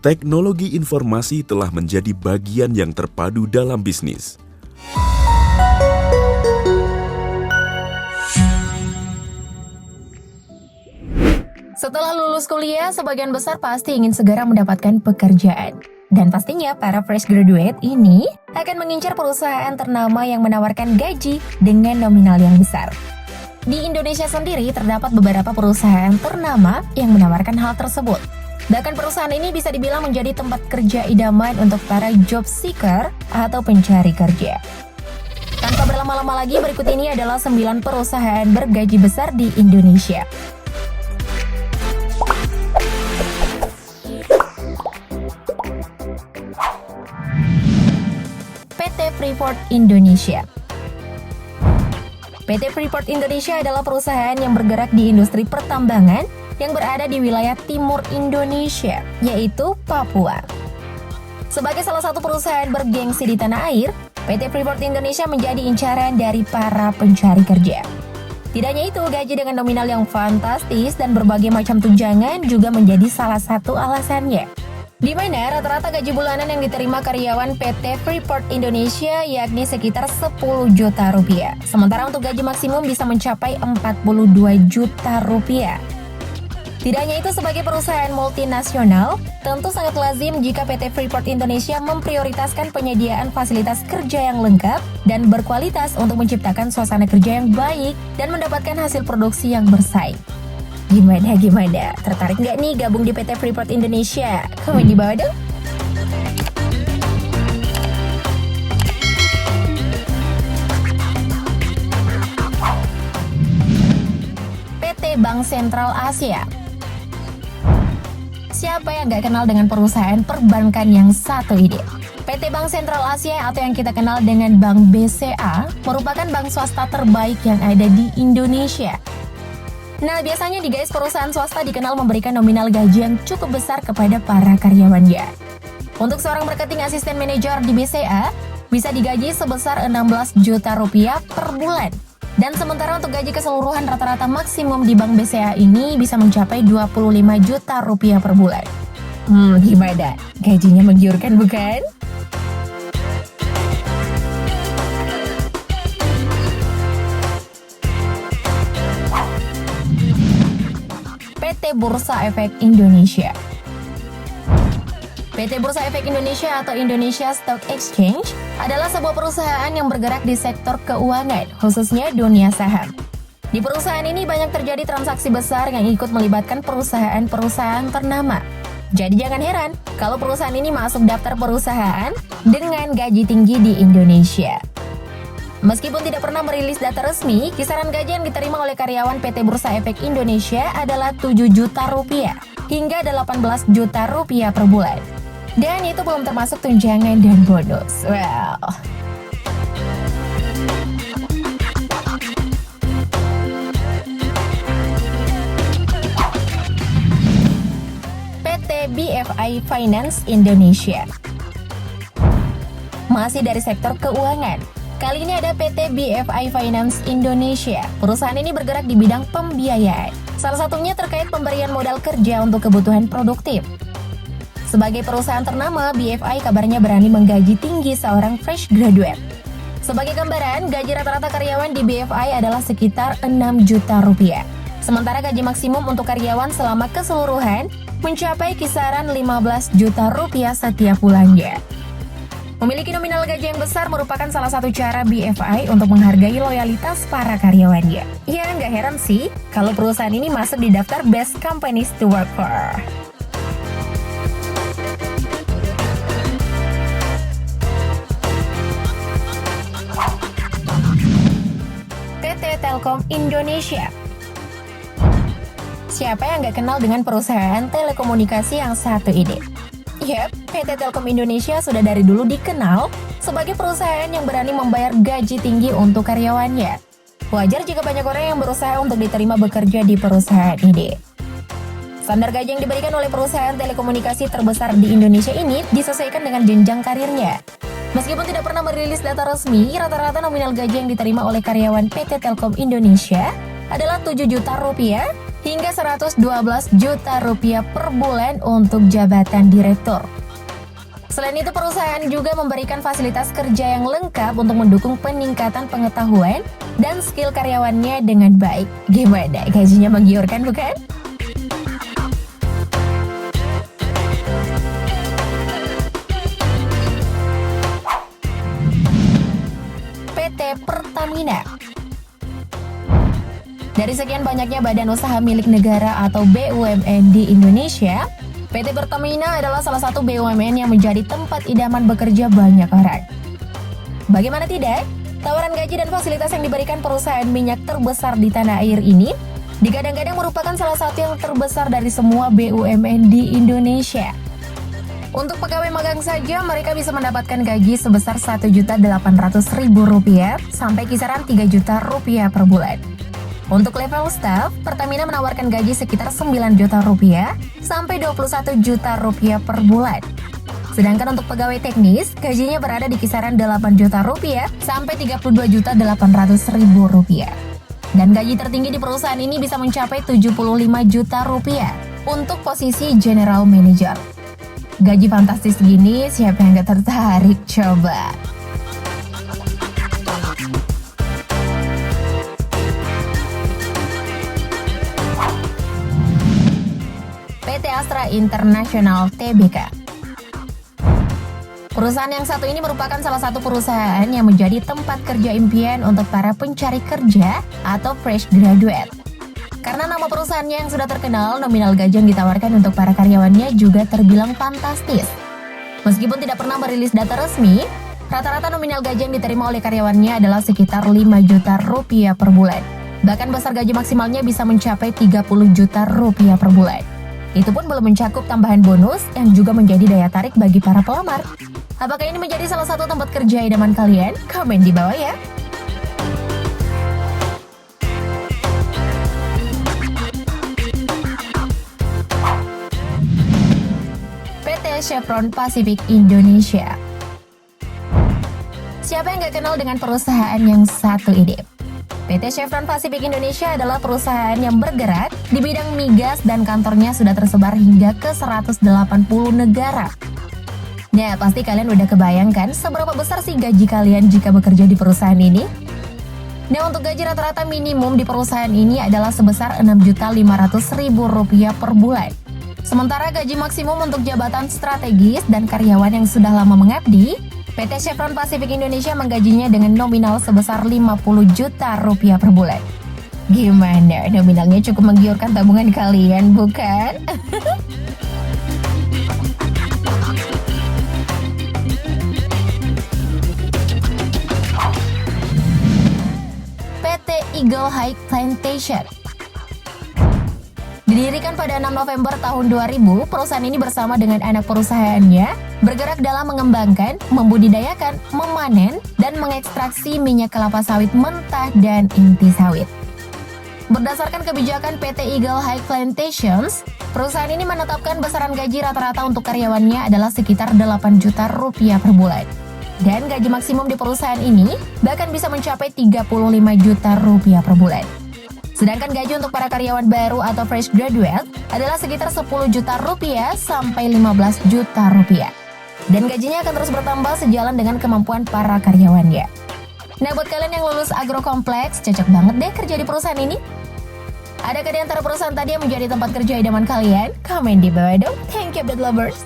Teknologi informasi telah menjadi bagian yang terpadu dalam bisnis. Setelah lulus kuliah, sebagian besar pasti ingin segera mendapatkan pekerjaan. Dan pastinya para fresh graduate ini akan mengincar perusahaan ternama yang menawarkan gaji dengan nominal yang besar. Di Indonesia sendiri terdapat beberapa perusahaan ternama yang menawarkan hal tersebut. Bahkan perusahaan ini bisa dibilang menjadi tempat kerja idaman untuk para job seeker atau pencari kerja. Tanpa berlama-lama lagi, berikut ini adalah 9 perusahaan bergaji besar di Indonesia. PT Freeport Indonesia. PT Freeport Indonesia adalah perusahaan yang bergerak di industri pertambangan yang berada di wilayah timur Indonesia, yaitu Papua. Sebagai salah satu perusahaan bergengsi di tanah air, PT Freeport Indonesia menjadi incaran dari para pencari kerja. Tidak hanya itu, gaji dengan nominal yang fantastis dan berbagai macam tunjangan juga menjadi salah satu alasannya. Di mana rata-rata gaji bulanan yang diterima karyawan PT Freeport Indonesia yakni sekitar 10 juta rupiah. Sementara untuk gaji maksimum bisa mencapai 42 juta rupiah. Tidak hanya itu, sebagai perusahaan multinasional, tentu sangat lazim jika PT Freeport Indonesia memprioritaskan penyediaan fasilitas kerja yang lengkap dan berkualitas untuk menciptakan suasana kerja yang baik dan mendapatkan hasil produksi yang bersaing. Gimana? Tertarik nggak nih gabung di PT Freeport Indonesia? Komen di bawah dong! PT Bank Sentral Asia. Siapa yang gak kenal dengan perusahaan perbankan yang satu ini? PT Bank Sentral Asia atau yang kita kenal dengan Bank BCA merupakan bank swasta terbaik yang ada di Indonesia. Nah, biasanya nih guys, perusahaan swasta dikenal memberikan nominal gaji yang cukup besar kepada para karyawannya. Untuk seorang marketing asisten manajer di BCA, bisa digaji sebesar 16 juta rupiah per bulan. Dan sementara untuk gaji keseluruhan rata-rata maksimum di Bank BCA ini bisa mencapai 25 juta rupiah per bulan. Gimana? Gajinya menggiurkan bukan? PT Bursa Efek Indonesia. PT Bursa Efek Indonesia atau Indonesia Stock Exchange adalah sebuah perusahaan yang bergerak di sektor keuangan, khususnya dunia saham. Di perusahaan ini banyak terjadi transaksi besar yang ikut melibatkan perusahaan-perusahaan ternama. Jadi jangan heran kalau perusahaan ini masuk daftar perusahaan dengan gaji tinggi di Indonesia. Meskipun tidak pernah merilis data resmi, kisaran gaji yang diterima oleh karyawan PT Bursa Efek Indonesia adalah 7 juta rupiah hingga 18 juta rupiah per bulan. Dan itu belum termasuk tunjangan dan bonus. Wow. PT BFI Finance Indonesia. Masih dari sektor keuangan. Kali ini ada PT BFI Finance Indonesia. Perusahaan ini bergerak di bidang pembiayaan. Salah satunya terkait pemberian modal kerja untuk kebutuhan produktif. Sebagai perusahaan ternama, BFI kabarnya berani menggaji tinggi seorang fresh graduate. Sebagai gambaran, gaji rata-rata karyawan di BFI adalah sekitar 6 juta rupiah. Sementara gaji maksimum untuk karyawan selama keseluruhan mencapai kisaran 15 juta rupiah setiap bulannya. Memiliki nominal gaji yang besar merupakan salah satu cara BFI untuk menghargai loyalitas para karyawannya. Ya, nggak heran sih kalau perusahaan ini masuk di daftar Best Companies to Work For. PT Telkom Indonesia. Siapa yang nggak kenal dengan perusahaan telekomunikasi yang satu ini? Yap, PT Telkom Indonesia sudah dari dulu dikenal sebagai perusahaan yang berani membayar gaji tinggi untuk karyawannya. Wajar jika banyak orang yang berusaha untuk diterima bekerja di perusahaan ini. Standar gaji yang diberikan oleh perusahaan telekomunikasi terbesar di Indonesia ini disesuaikan dengan jenjang karirnya. Meskipun tidak pernah merilis data resmi, rata-rata nominal gaji yang diterima oleh karyawan PT Telkom Indonesia adalah 7 juta rupiah hingga 112 juta rupiah per bulan untuk jabatan direktur. Selain itu, perusahaan juga memberikan fasilitas kerja yang lengkap untuk mendukung peningkatan pengetahuan dan skill karyawannya dengan baik. Gimana? Gajinya menggiurkan, bukan? PT Pertamina. Dari sekian banyaknya badan usaha milik negara atau BUMN di Indonesia, PT Pertamina adalah salah satu BUMN yang menjadi tempat idaman bekerja banyak orang. Bagaimana tidak, tawaran gaji dan fasilitas yang diberikan perusahaan minyak terbesar di tanah air ini digadang-gadang merupakan salah satu yang terbesar dari semua BUMN di Indonesia. Untuk pegawai magang saja, mereka bisa mendapatkan gaji sebesar Rp1.800.000 sampai kisaran Rp3 juta per bulan. Untuk level staff, Pertamina menawarkan gaji sekitar Rp9 juta sampai Rp21 juta per bulan. Sedangkan untuk pegawai teknis, gajinya berada di kisaran Rp8 juta sampai Rp32.800.000. Dan gaji tertinggi di perusahaan ini bisa mencapai Rp75 juta untuk posisi General Manager. Gaji fantastis gini, siapa yang gak tertarik coba? PT Astra International Tbk. Perusahaan yang satu ini merupakan salah satu perusahaan yang menjadi tempat kerja impian untuk para pencari kerja atau fresh graduate. Karena nama perusahaannya yang sudah terkenal, nominal gaji yang ditawarkan untuk para karyawannya juga terbilang fantastis. Meskipun tidak pernah merilis data resmi, rata-rata nominal gaji yang diterima oleh karyawannya adalah sekitar Rp5 juta per bulan. Bahkan besar gaji maksimalnya bisa mencapai Rp30 juta per bulan. Itu pun belum mencakup tambahan bonus yang juga menjadi daya tarik bagi para pelamar. Apakah ini menjadi salah satu tempat kerja idaman kalian? Komen di bawah ya. PT Chevron Pacific Indonesia. Siapa yang gak kenal dengan perusahaan yang satu ini? PT Chevron Pacific Indonesia adalah perusahaan yang bergerak di bidang migas dan kantornya sudah tersebar hingga ke 180 negara. Nah, pasti kalian udah kebayangkan seberapa besar sih gaji kalian jika bekerja di perusahaan ini? Nah, untuk gaji rata-rata minimum di perusahaan ini adalah sebesar Rp6.500.000 per bulan. Sementara gaji maksimum untuk jabatan strategis dan karyawan yang sudah lama mengabdi, PT Chevron Pacific Indonesia menggajinya dengan nominal sebesar Rp50 juta per bulan. Gimana? Nominalnya cukup menggiurkan tabungan kalian, bukan? PT Eagle High Plantation. Didirikan pada 6 November tahun 2000, perusahaan ini bersama dengan anak perusahaannya bergerak dalam mengembangkan, membudidayakan, memanen, dan mengekstraksi minyak kelapa sawit mentah dan inti sawit. Berdasarkan kebijakan PT Eagle High Plantations, perusahaan ini menetapkan besaran gaji rata-rata untuk karyawannya adalah sekitar Rp8 juta per bulan. Dan gaji maksimum di perusahaan ini bahkan bisa mencapai Rp35 juta per bulan. Sedangkan gaji untuk para karyawan baru atau fresh graduate adalah sekitar Rp10 juta sampai Rp15 juta. Dan gajinya akan terus bertambah sejalan dengan kemampuan para karyawannya. Nah, buat kalian yang lulus agrokompleks, cocok banget deh kerja di perusahaan ini. Adakah di antara perusahaan tadi yang menjadi tempat kerja idaman kalian? Komen di bawah dong. Thank you, Update Lovers.